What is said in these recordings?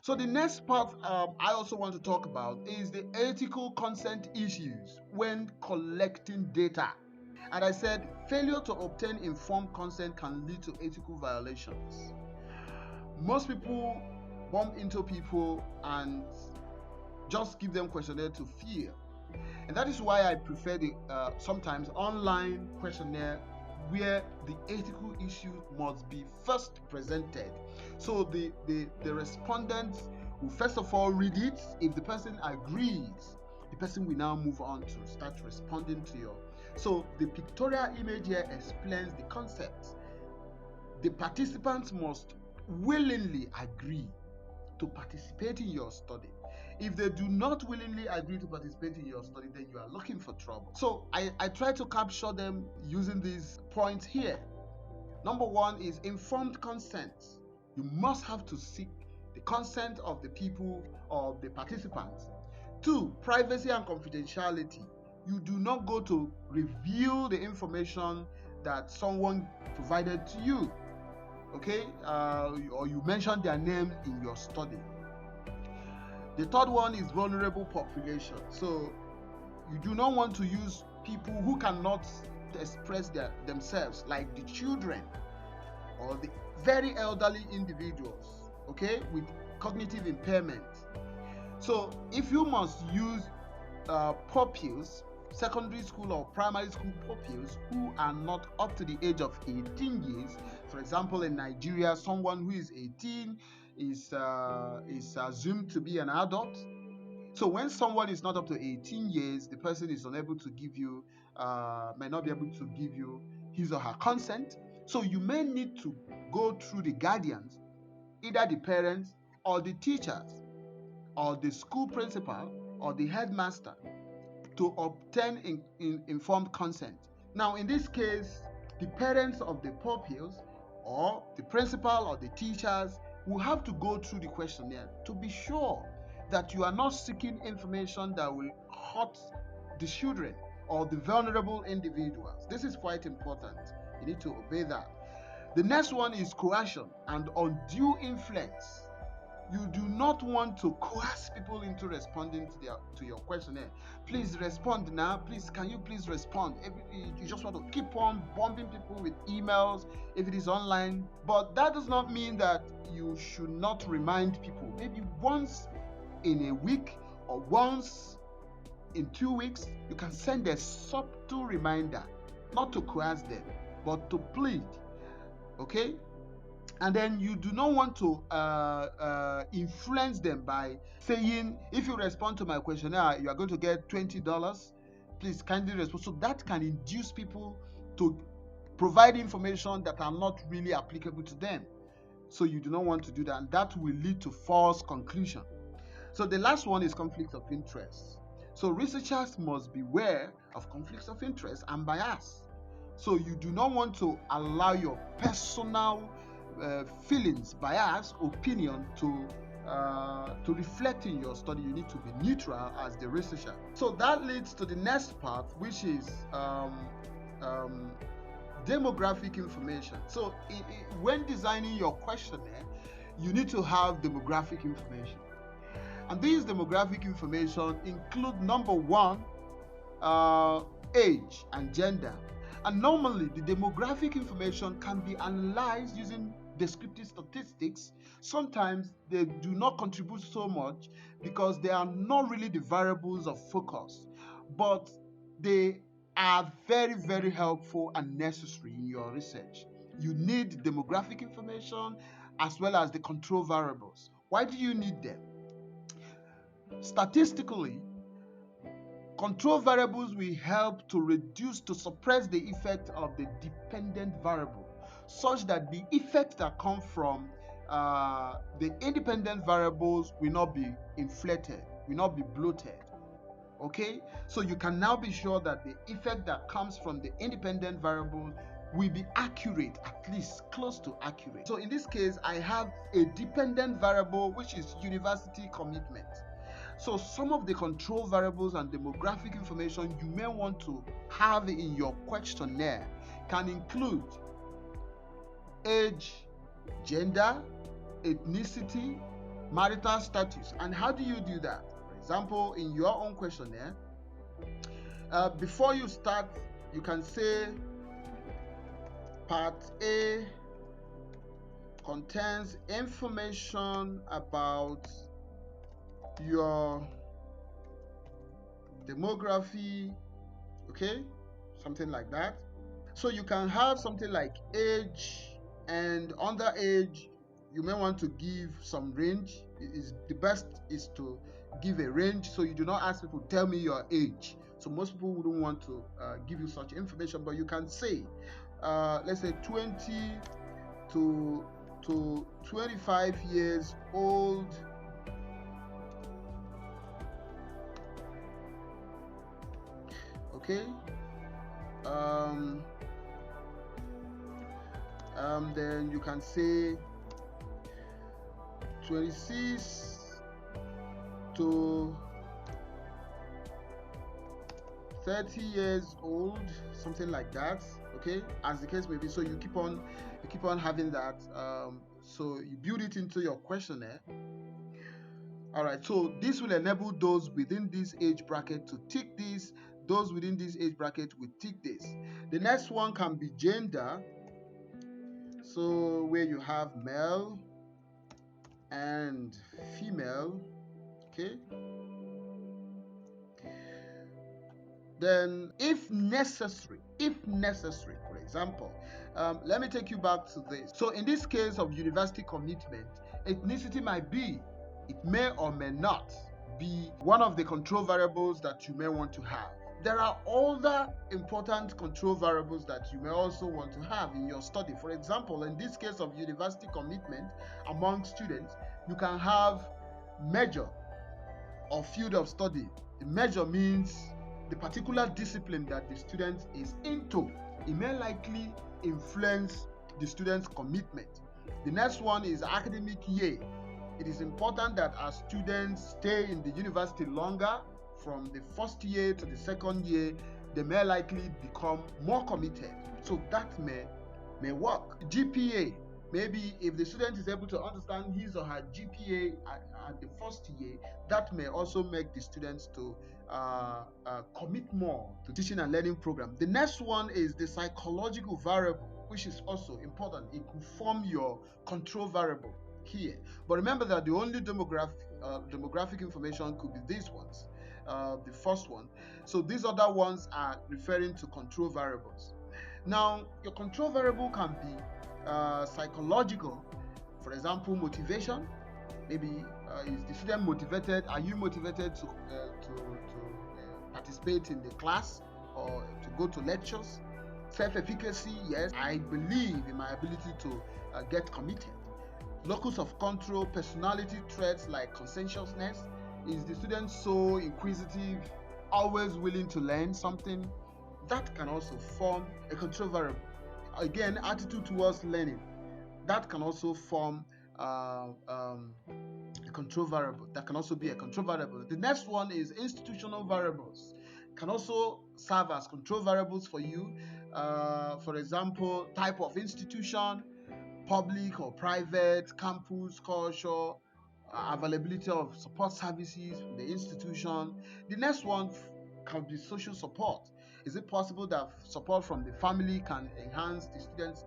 So the next part I also want to talk about is the ethical consent issues when collecting data. And I said failure to obtain informed consent can lead to ethical violations. Most people bump into people and just give them questionnaire to fill. And that is why I prefer the sometimes online questionnaire where the ethical issue must be first presented. So the respondent will first of all read it. If the person agrees, the person will now move on to start responding to your. So the pictorial image here explains the concept. The participants must willingly agree to participate in your study. If they do not willingly agree to participate in your study, then you are looking for trouble. So I try to capture them using these points here. Number one is informed consent. You must have to seek the consent of the people or the participants. 2, privacy and confidentiality. You do not go to reveal the information that someone provided to you, okay, or you mention their name in your study. The third one is vulnerable population. So you do not want to use people who cannot express themselves, like the children or the very elderly individuals, okay, with cognitive impairment. So if you must use pupils, secondary school or primary school pupils who are not up to the age of 18 years, for example, in Nigeria, someone who is 18 is assumed to be an adult. So when someone is not up to 18 years, the person is unable to give you, may not be able to give you his or her consent. So you may need to go through the guardians, either the parents or the teachers or the school principal or the headmaster, to obtain informed consent. Now in this case, the parents of the pupils or the principal or the teachers will have to go through the questionnaire to be sure that you are not seeking information that will hurt the children or the vulnerable individuals. This is quite important. You need to obey that. The next one is coercion and undue influence. You do not want to coerce people into responding to your questionnaire. Please respond now. Please, can you please respond? You just want to keep on bombing people with emails if it is online. But that does not mean that you should not remind people. Maybe once in a week or once in 2 weeks, you can send a subtle reminder, not to coerce them, but to plead. Okay? And then you do not want to influence them by saying, if you respond to my questionnaire, you are going to get $20. Please kindly respond. So that can induce people to provide information that are not really applicable to them. So you do not want to do that, and that will lead to false conclusion. So the last one is conflict of interest. So researchers must beware of conflicts of interest and bias. So you do not want to allow your personal feelings, bias, opinion to reflect in your study. You need to be neutral as the researcher. So that leads to the next part, which is demographic information. So when designing your questionnaire, you need to have demographic information. And these demographic information include, number one, age and gender. And normally the demographic information can be analyzed using descriptive statistics. Sometimes they do not contribute so much because they are not really the variables of focus, but they are very, very helpful and necessary in your research. You need demographic information as well as the control variables. Why do you need them? Statistically, control variables will help to suppress the effect of the dependent variable, such that the effects that come from the independent variables will not be inflated, will not be bloated. Okay, so you can now be sure that the effect that comes from the independent variable will be accurate, at least close to accurate. So in this case, I have a dependent variable, which is university commitment. So some of the control variables and demographic information you may want to have in your questionnaire can include age, gender, ethnicity, marital status. And how do you do that? For example, in your own questionnaire, before you start, you can say Part A contains information about your demography, okay, something like that. So you can have something like age, and under age you may want to give some range. The best is to give a range, so you do not ask people, tell me your age. So most people wouldn't want to give you such information, but you can say let's say 20 to 25 years old, okay. Then you can say 26 to 30 years old, something like that, okay, as the case may be. So you keep on having that, so you build it into your questionnaire. All right, so this will enable those within this age bracket to tick this, those within this age bracket will tick this. The next one can be gender, so where you have male and female, okay. Then if necessary, for example, let me take you back to this. So in this case of university commitment, ethnicity it may or may not be one of the control variables that you may want to have. There are other important control variables that you may also want to have in your study. For example, in this case of university commitment among students, you can have major or field of study. The major means the particular discipline that the student is into. It may likely influence the student's commitment. The next one is academic year. It is important that our students stay in the university longer. From the first year to the second year, they may likely become more committed. So that may work. GPA, maybe if the student is able to understand his or her GPA at the first year, that may also make the students to commit more to teaching and learning program. The next one is the psychological variable, which is also important. It could form your control variable here. But remember that the only demographic information could be these ones, the first one. So these other ones are referring to control variables. Now, your control variable can be psychological. For example, motivation. Maybe is the student motivated? Are you motivated to participate in the class or to go to lectures? Self-efficacy, yes, I believe in my ability to get committed. Locus of control, personality traits like conscientiousness. Is the student so inquisitive, always willing to learn something? That can also form a control variable. Again, attitude towards learning. That can also form a control variable. That can also be a control variable. The next one is institutional variables. Can also serve as control variables for you. For example, type of institution, public or private, campus, culture, availability of support services from the institution. The next one can be social support. Is it possible that support from the family can enhance the students'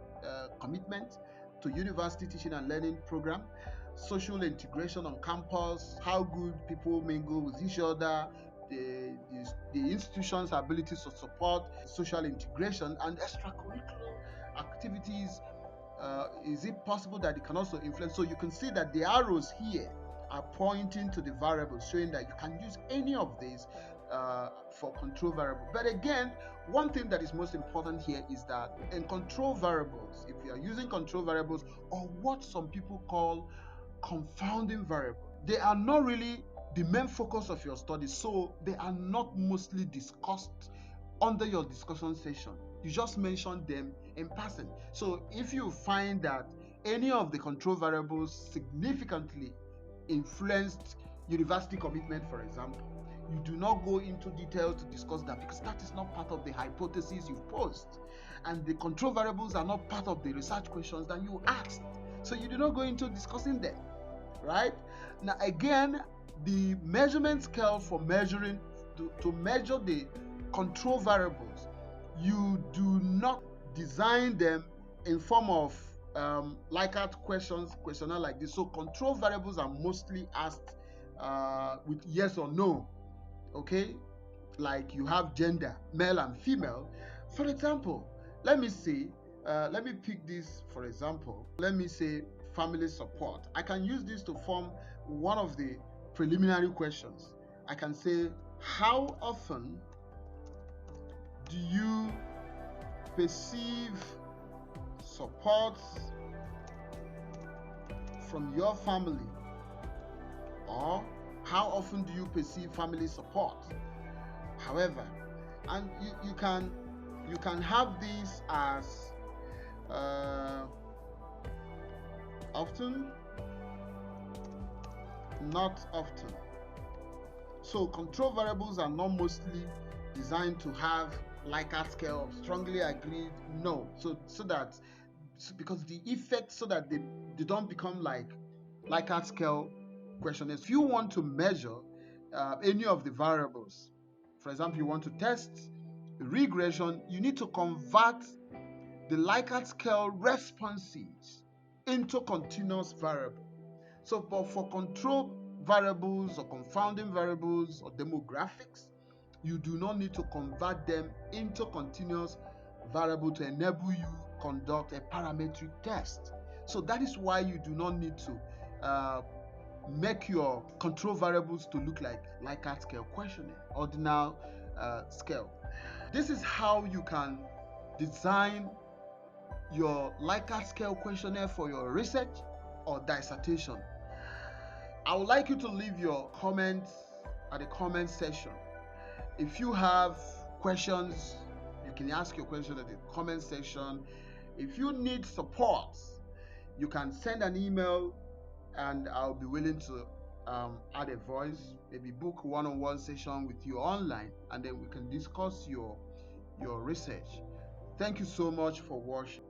commitment to university teaching and learning program? Social integration on campus, how good people mingle with each other, the institution's ability to support social integration, and extracurricular activities. Is it possible that it can also influence? So you can see that the arrows here are pointing to the variables, showing that you can use any of these for control variable. But again, one thing that is most important here is that in control variables, if you are using control variables, or what some people call confounding variables, they are not really the main focus of your study, so they are not mostly discussed under your discussion session. You just mention them in passing. So if you find that any of the control variables significantly influenced university commitment, for example, you do not go into detail to discuss that, because that is not part of the hypothesis you've posed, and the control variables are not part of the research questions that you asked, so you do not go into discussing them. right? Now again, the measurement scale for measuring to measure the control variables, you do not design them in form of Likert questionnaire like this. So control variables are mostly asked with yes or no. Okay, like you have gender, male and female. For example, let me say, let me pick this for example. Let me say family support. I can use this to form one of the preliminary questions. I can say, how often do you perceive support from your family? Or how often do you perceive family support? However, and you can have this as often, not often. So control variables are not mostly designed to have Likert scale of strongly agreed, no. So because the effect, so that they don't become like Likert scale questionnaires. If you want to measure any of the variables, for example, you want to test regression, you need to convert the Likert scale responses into continuous variable. So for control variables or confounding variables or demographics, you do not need to convert them into continuous variable to enable you conduct a parametric test. So that is why you do not need to make your control variables to look like Likert scale questionnaire, ordinal scale. This is how you can design your Likert scale questionnaire for your research or dissertation. I would like you to leave your comments at the comment section. If you have questions, you can ask your question at the comment section. If you need support, you can send an email and I'll be willing to add a voice, maybe book one-on-one session with you online, and then we can discuss your research. Thank you so much for watching.